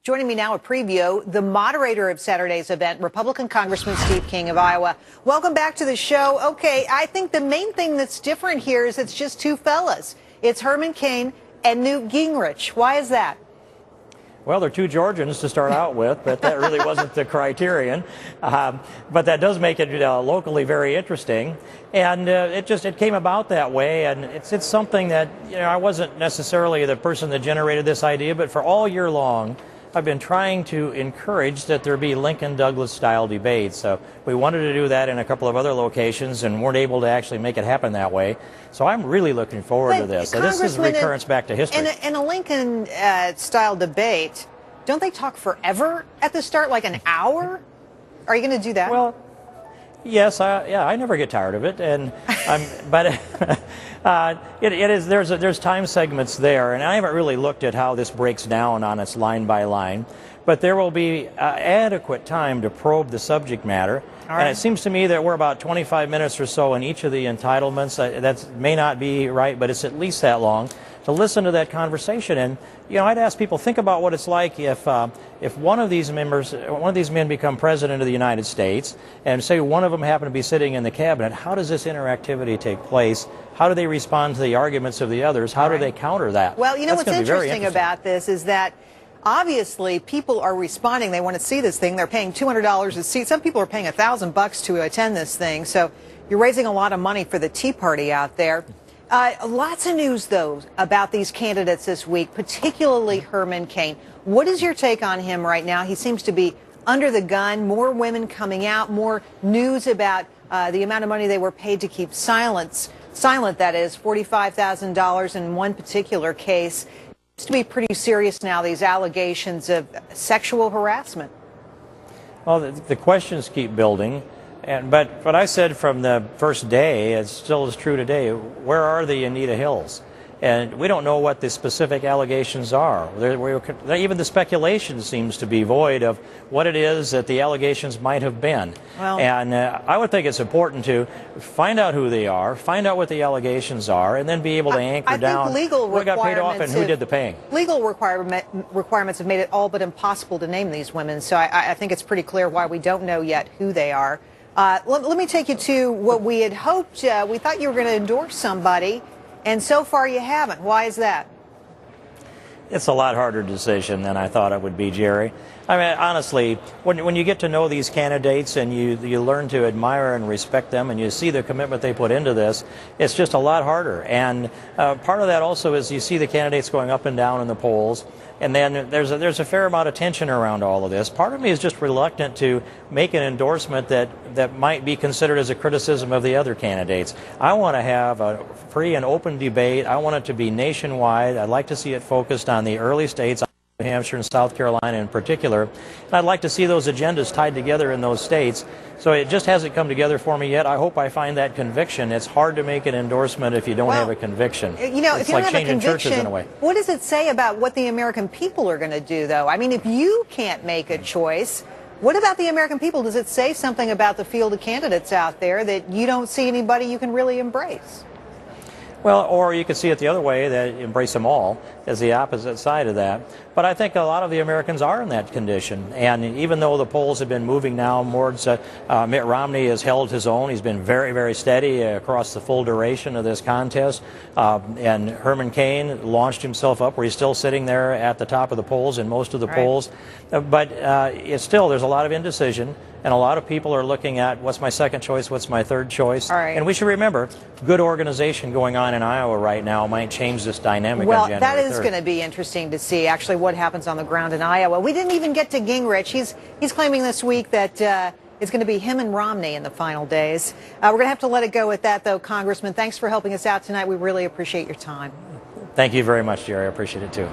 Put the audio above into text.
Joining me now, a preview, the moderator of Saturday's event, Republican Congressman Steve King of Iowa. Welcome back to the show. Okay, I think the main thing that's different here is it's just two fellas. It's Herman Cain and Newt Gingrich. Why is that? Well, they're two Georgians to start out with, but that really wasn't the criterion. But that does make it locally very interesting. And it came about that way. And it's something that, I wasn't necessarily the person that generated this idea, but for all year long, I've been trying to encourage that there be Lincoln-Douglas style debates. So we wanted to do that in a couple of other locations and weren't able to actually make it happen that way. So I'm really looking forward to this. So this is recurrence back to history. In a Lincoln style debate, don't they talk forever at the start, like an hour? Are you going to do that? Well, yes, I never get tired of it, and there's time segments there, and I haven't really looked at how this breaks down on its line by line, but there will be adequate time to probe the subject matter. All right. And it seems to me that we're about 25 minutes or so in each of the entitlements. That may not be right, but it's at least that long to listen to that conversation. And I'd ask people, think about what it's like if one of these men become president of the United States, and say one of them happened to be sitting in the cabinet. How does this interactivity take place? How do they respond to the arguments of the others? How do they counter that? Well, what's interesting about this is that obviously people are responding. They want to see this thing. They're paying $200 a seat. Some people are paying $1,000 to attend this thing. So you're raising a lot of money for the Tea Party out there. Lots of news, though, about these candidates this week, particularly Herman Cain. What is your take on him right now? He seems to be under the gun, more women coming out, more news about the amount of money they were paid to keep silent, that is, $45,000 in one particular case. It seems to be pretty serious now, these allegations of sexual harassment. Well, the questions keep building. But what I said from the first day, it still is true today, where are the Anita Hills? And we don't know what the specific allegations are. Even the speculation seems to be void of what it is that the allegations might have been. Well, and I would think it's important to find out who they are, find out what the allegations are, and then be able to anchor down who got paid off and who did the paying. Legal requirements have made it all but impossible to name these women, so I think it's pretty clear why we don't know yet who they are. Let me take you to what we had hoped. We thought you were going to endorse somebody, and so far you haven't. Why is that? It's a lot harder decision than I thought it would be, Jerry. I mean, honestly, when you get to know these candidates and you learn to admire and respect them and you see the commitment they put into this, it's just a lot harder. And part of that also is you see the candidates going up and down in the polls, and then there's a fair amount of tension around all of this. Part of me is just reluctant to make an endorsement that might be considered as a criticism of the other candidates. I want to have a free and open debate. I want it to be nationwide. I'd like to see it focused on the early states, New Hampshire and South Carolina in particular. And I'd like to see those agendas tied together in those states. So it just hasn't come together for me yet. I hope I find that conviction. It's hard to make an endorsement if you don't have a conviction. It's like changing churches in a way. What does it say about what the American people are going to do, though? I mean, if you can't make a choice, what about the American people? Does it say something about the field of candidates out there that you don't see anybody you can really embrace? Well, or you could see it the other way, that embrace them all, as the opposite side of that. But I think a lot of the Americans are in that condition. And even though the polls have been moving now more, Mitt Romney has held his own. He's been very, very steady across the full duration of this contest. And Herman Cain launched himself up where he's still sitting there at the top of the polls in most of the polls. But it's still, there's a lot of indecision. And a lot of people are looking at what's my second choice, what's my third choice. And we should remember, good organization going on in Iowa right now might change this dynamic on January 3rd. Well, that is going to be interesting to see, actually, what happens on the ground in Iowa. We didn't even get to Gingrich. He's claiming this week that it's going to be him and Romney in the final days. We're going to have to let it go with that, though, Congressman. Thanks for helping us out tonight. We really appreciate your time. Thank you very much, Jerry. I appreciate it, too.